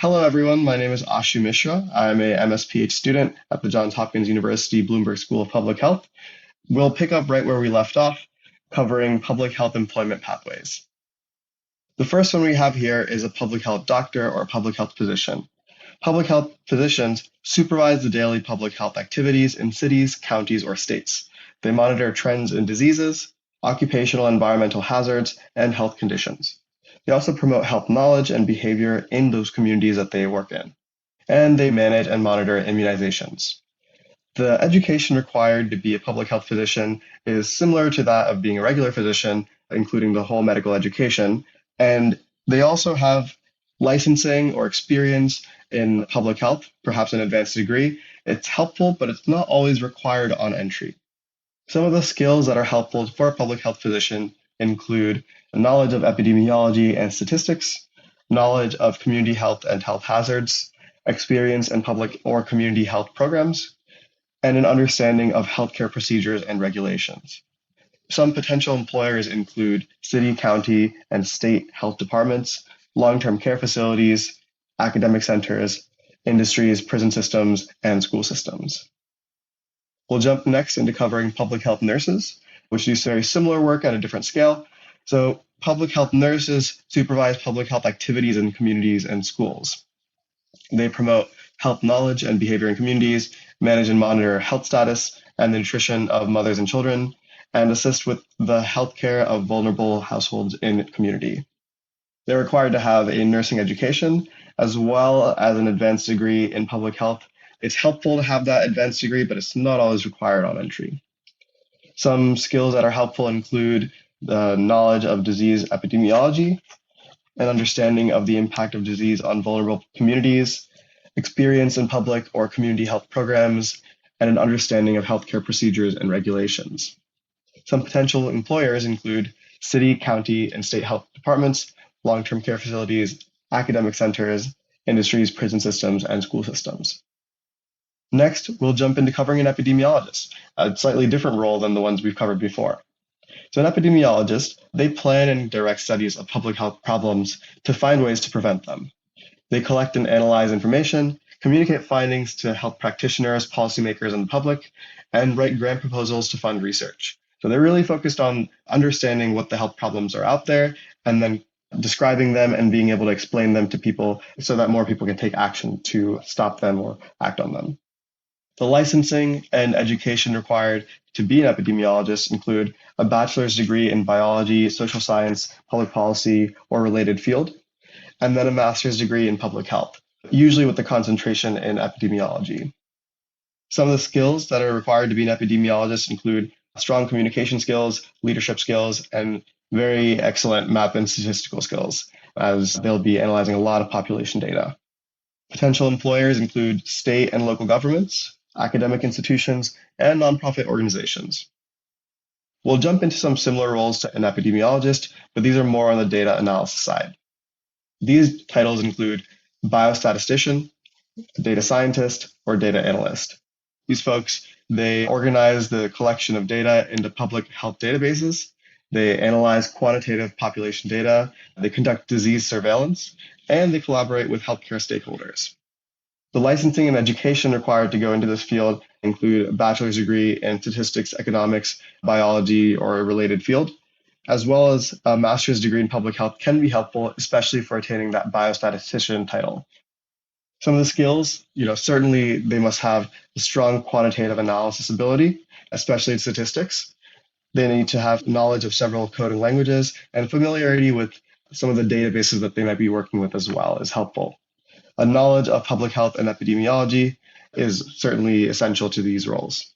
Hello, everyone. My name is Ashu Mishra. I'm a MSPH student at the Johns Hopkins University Bloomberg School of Public Health. We'll pick up right where we left off, covering public health employment pathways. The first one we have here is a public health doctor or a public health physician. Public health physicians supervise the daily public health activities in cities, counties, or states. They monitor trends in diseases, occupational and environmental hazards, and health conditions. They also promote health knowledge and behavior in those communities that they work in. And they manage and monitor immunizations. The education required to be a public health physician is similar to that of being a regular physician, including the whole medical education. And they also have licensing or experience in public health, perhaps an advanced degree. It's helpful, but it's not always required on entry. Some of the skills that are helpful for a public health physician include knowledge of epidemiology and statistics, knowledge of community health and health hazards, experience in public or community health programs, and an understanding of healthcare procedures and regulations. Some potential employers include city, county, and state health departments, long-term care facilities, academic centers, industries, prison systems, and school systems. We'll jump next into covering public health nurses, which do very similar work at a different scale. So public health nurses supervise public health activities in communities and schools. They promote health knowledge and behavior in communities, manage and monitor health status and the nutrition of mothers and children, and assist with the healthcare of vulnerable households in community. They're required to have a nursing education as well as an advanced degree in public health. It's helpful to have that advanced degree, but it's not always required on entry. Some skills that are helpful include the knowledge of disease epidemiology, an understanding of the impact of disease on vulnerable communities, experience in public or community health programs, and an understanding of healthcare procedures and regulations. Some potential employers include city, county, and state health departments, long-term care facilities, academic centers, industries, prison systems, and school systems. Next, we'll jump into covering an epidemiologist, a slightly different role than the ones we've covered before. So an epidemiologist, they plan and direct studies of public health problems to find ways to prevent them. They collect and analyze information, communicate findings to health practitioners, policymakers, and the public, and write grant proposals to fund research. So they're really focused on understanding what the health problems are out there and then describing them and being able to explain them to people so that more people can take action to stop them or act on them. The licensing and education required to be an epidemiologist include a bachelor's degree in biology, social science, public policy, or related field, and then a master's degree in public health, usually with the concentration in epidemiology. Some of the skills that are required to be an epidemiologist include strong communication skills, leadership skills, and very excellent math and statistical skills, as they'll be analyzing a lot of population data. Potential employers include state and local governments, academic institutions, and nonprofit organizations. We'll jump into some similar roles to an epidemiologist, but these are more on the data analysis side. These titles include biostatistician, data scientist, or data analyst. These folks, they organize the collection of data into public health databases. They analyze quantitative population data. They conduct disease surveillance, and they collaborate with healthcare stakeholders. The licensing and education required to go into this field include a bachelor's degree in statistics, economics, biology, or a related field, as well as a master's degree in public health can be helpful, especially for attaining that biostatistician title. Some of the skills, certainly they must have a strong quantitative analysis ability, especially in statistics. They need to have knowledge of several coding languages, and familiarity with some of the databases that they might be working with as well is helpful. A knowledge of public health and epidemiology is certainly essential to these roles.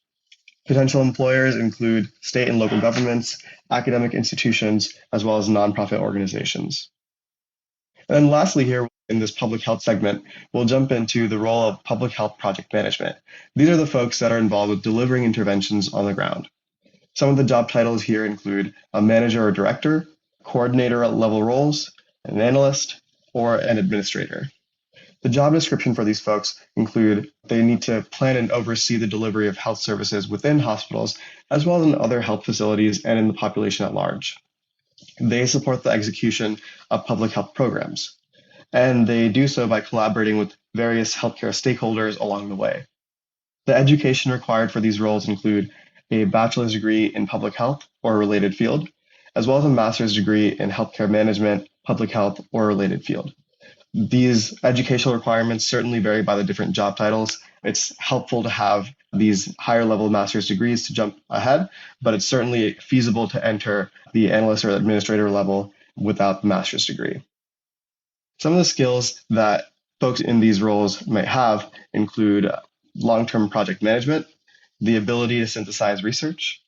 Potential employers include state and local governments, academic institutions, as well as nonprofit organizations. And then lastly here in this public health segment, we'll jump into the role of public health project management. These are the folks that are involved with delivering interventions on the ground. Some of the job titles here include a manager or director, coordinator level roles, an analyst, or an administrator. The job description for these folks include they need to plan and oversee the delivery of health services within hospitals, as well as in other health facilities and in the population at large. They support the execution of public health programs. and they do so by collaborating with various healthcare stakeholders along the way. The education required for these roles include a bachelor's degree in public health or a related field, as well as a master's degree in healthcare management, public health, or a related field. These educational requirements certainly vary by the different job titles. It's helpful to have these higher level master's degrees to jump ahead, but it's certainly feasible to enter the analyst or administrator level without the master's degree. Some of the skills that folks in these roles might have include long-term project management, the ability to synthesize research,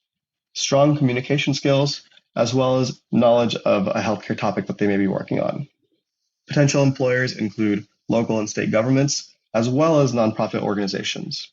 strong communication skills, as well as knowledge of a healthcare topic that they may be working on. Potential employers include local and state governments, as well as nonprofit organizations.